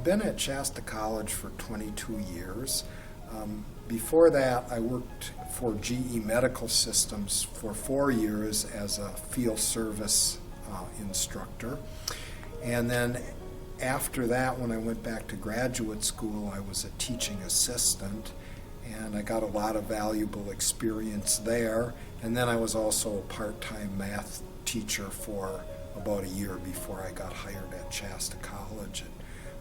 I've been at Shasta College for 22 years. Before that, I worked for GE Medical Systems for 4 years as a field service instructor. And then after that, when I went back to graduate school, I was a teaching assistant, and I got a lot of valuable experience there. And then I was also a part-time math teacher for about a year before I got hired at Shasta College. And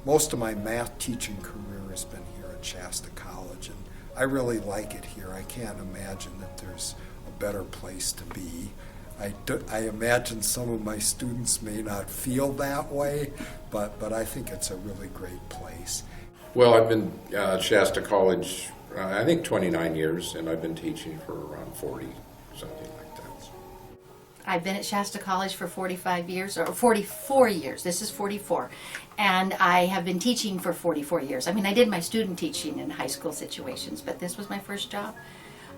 most of my math teaching career has been here at Shasta College, and I really like it here. I can't imagine that there's a better place to be. I imagine some of my students may not feel that way, but I think it's a really great place. Well, I've been at Shasta College, I think 29 years, and I've been teaching for around 40, something like that. I've been at Shasta College for 45 years, or 44 years. This is 44. And I have been teaching for 44 years. I mean, I did my student teaching in high school situations, but this was my first job.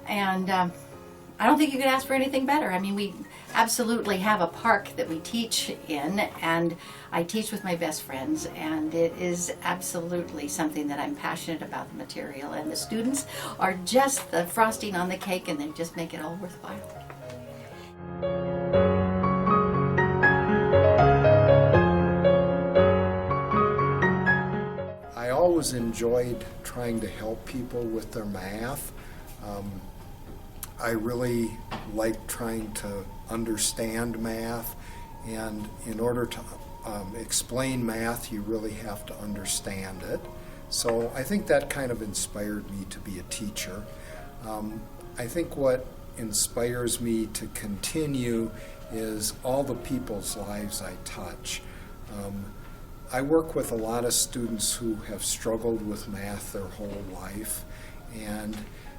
And I don't think you could ask for anything better. I mean, we absolutely have a park that we teach in, and I teach with my best friends, and it is absolutely something that I'm passionate about, the material. And the students are just the frosting on the cake, and they just make it all worthwhile. I always enjoyed trying to help people with their math. I really like trying to understand math, and in order to explain math, you really have to understand it. So I think that kind of inspired me to be a teacher. I think what inspires me to continue is all the people's lives I touch. I work with a lot of students who have struggled with math their whole life, and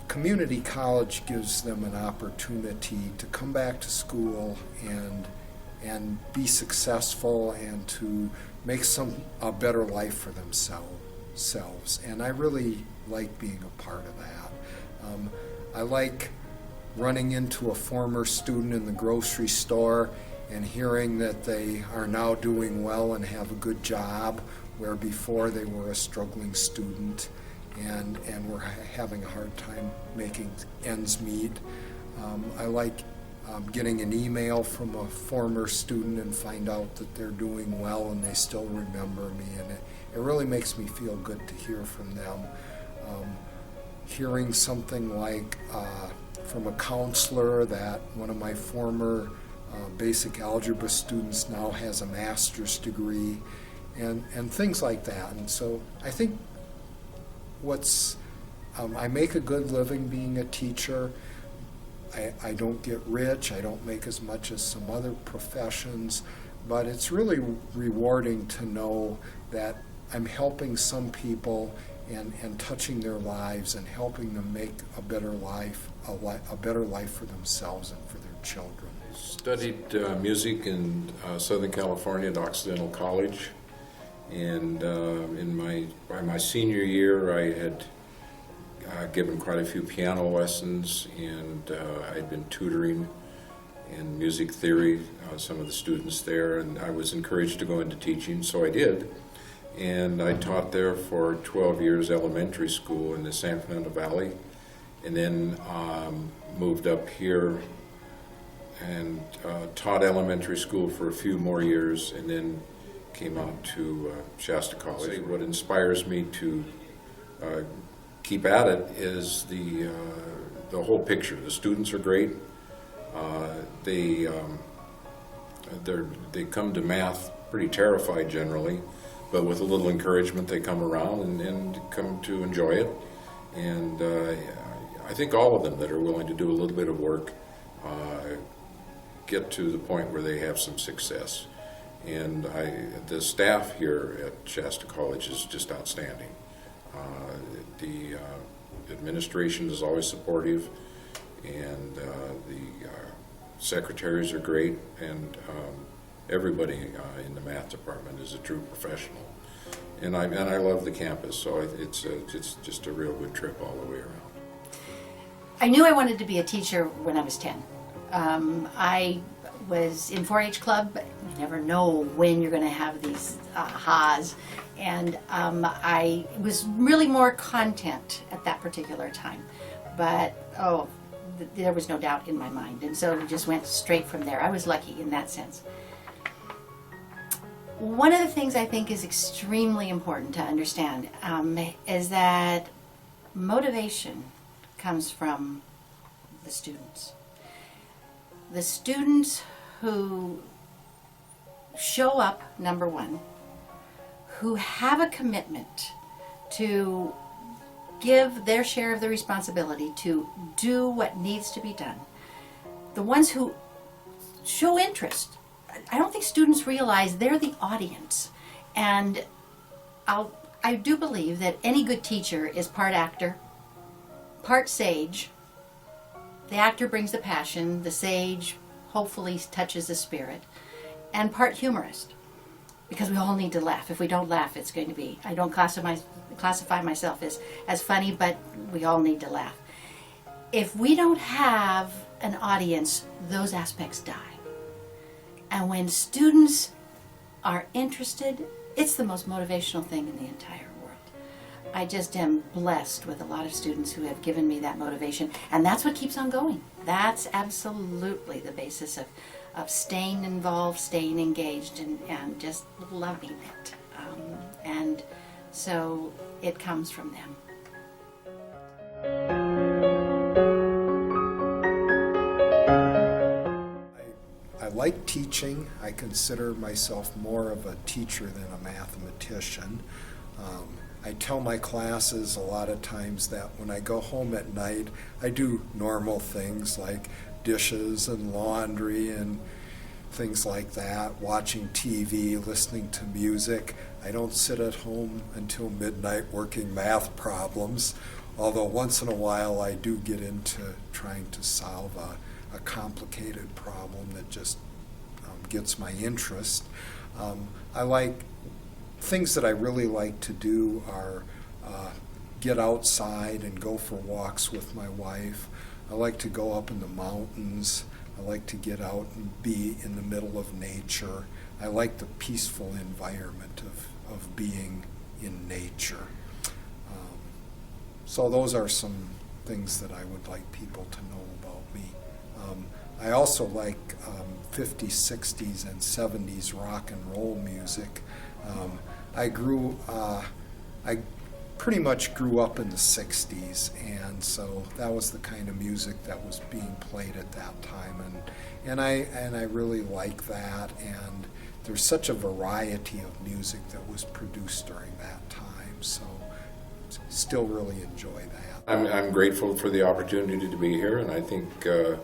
community college gives them an opportunity to come back to school and be successful and to make a better life for themselves. And I really like being a part of that. I like running into a former student in the grocery store and hearing that they are now doing well and have a good job, where before they were a struggling student and were having a hard time making ends meet. I like getting an email from a former student and find out that they're doing well and they still remember me, and it really makes me feel good to hear from them. Hearing something like from a counselor that one of my former basic algebra students now has a master's degree, and things like that. And so I think I make a good living being a teacher. I don't get rich, I don't make as much as some other professions, but it's really rewarding to know that I'm helping some people and touching their lives and helping them make a better life for themselves and for their children. I studied music in Southern California at Occidental College, and by my senior year I had given quite a few piano lessons, and I'd been tutoring in music theory some of the students there, and I was encouraged to go into teaching, so I did. And I taught there for 12 years elementary school in the San Fernando Valley, and then moved up here and taught elementary school for a few more years, and then came out to Shasta College. What inspires me to keep at it is the whole picture. The students are great. They come to math pretty terrified generally, but with a little encouragement they come around and come to enjoy it. And I think all of them that are willing to do a little bit of work get to the point where they have some success. And the staff here at Shasta College is just outstanding. The administration is always supportive, and the secretaries are great, and everybody in the math department is a true professional. And I love the campus, so it's just a real good trip all the way around. I knew I wanted to be a teacher when I was 10. I was in 4-H club never know when you're going to have these ahas. And I was really more content at that particular time. But, there was no doubt in my mind. And so we just went straight from there. I was lucky in that sense. One of the things I think is extremely important to understand is that motivation comes from the students. The students who show up, number one, who have a commitment to give their share of the responsibility to do what needs to be done. The ones who show interest. I don't think students realize they're the audience. And I do believe that any good teacher is part actor, part sage. The actor brings the passion, the sage hopefully touches the spirit, and part humorist. Because we all need to laugh. If we don't laugh, it's going to be, I don't classify myself as funny, but we all need to laugh. If we don't have an audience, those aspects die. And when students are interested, it's the most motivational thing in the entire world. I just am blessed with a lot of students who have given me that motivation, and that's what keeps on going. That's absolutely the basis of staying involved, staying engaged, and just loving it. And so it comes from them. I like teaching. I consider myself more of a teacher than a mathematician. I tell my classes a lot of times that when I go home at night, I do normal things like dishes and laundry and things like that, watching TV, listening to music. I don't sit at home until midnight working math problems, although once in a while I do get into trying to solve a complicated problem that just gets my interest. I like things that I really like to do are get outside and go for walks with my wife. I like to go up in the mountains. I like to get out and be in the middle of nature. I like the peaceful environment of being in nature. So those are some things that I would like people to know about me. I also like 50s, 60s, and 70s rock and roll music. I pretty much grew up in the 60s, and so that was the kind of music that was being played at that time, and I really like that, and there's such a variety of music that was produced during that time, so still really enjoy that. I'm grateful for the opportunity to be here, and I think a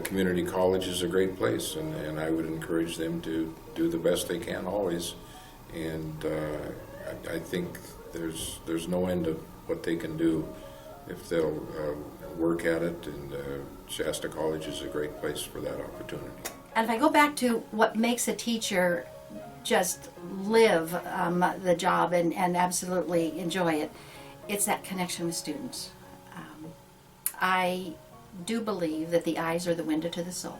community college is a great place, and I would encourage them to do the best they can always, and I think there's no end of what they can do if they'll work at it, and Shasta College is a great place for that opportunity. And if I go back to what makes a teacher just live the job and absolutely enjoy it, it's that connection with students. I do believe that the eyes are the window to the soul.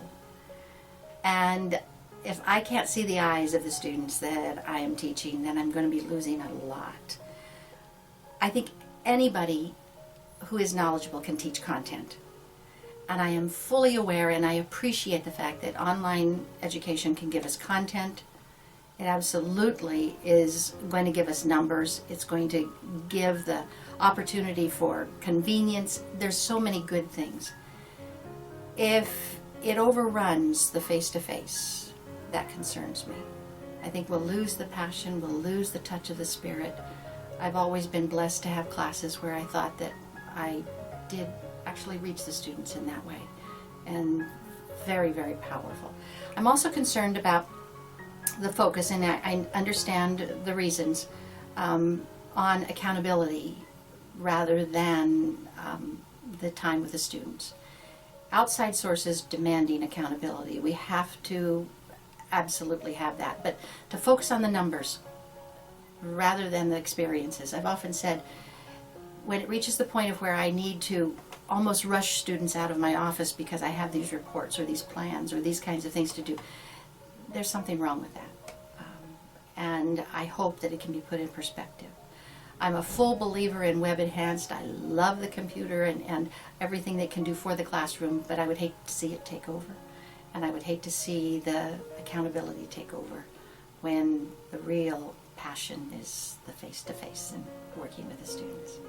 And if I can't see the eyes of the students that I am teaching, then I'm going to be losing a lot. I think anybody who is knowledgeable can teach content. And I am fully aware and I appreciate the fact that online education can give us content. It absolutely is going to give us numbers. It's going to give the opportunity for convenience. There's so many good things. If it overruns the face-to-face, that concerns me. I think we'll lose the passion, we'll lose the touch of the spirit. I've always been blessed to have classes where I thought that I did actually reach the students in that way, and very, very powerful. I'm also concerned about the focus, and I understand the reasons, on accountability rather than the time with the students. Outside sources demanding accountability. We have to absolutely have that, but to focus on the numbers rather than the experiences. I've often said, when it reaches the point of where I need to almost rush students out of my office because I have these reports or these plans or these kinds of things to do, there's something wrong with that. And I hope that it can be put in perspective. I'm a full believer in web enhanced. I love the computer and everything they can do for the classroom, but I would hate to see it take over. And I would hate to see the accountability take over when the real passion is the face-to-face and working with the students.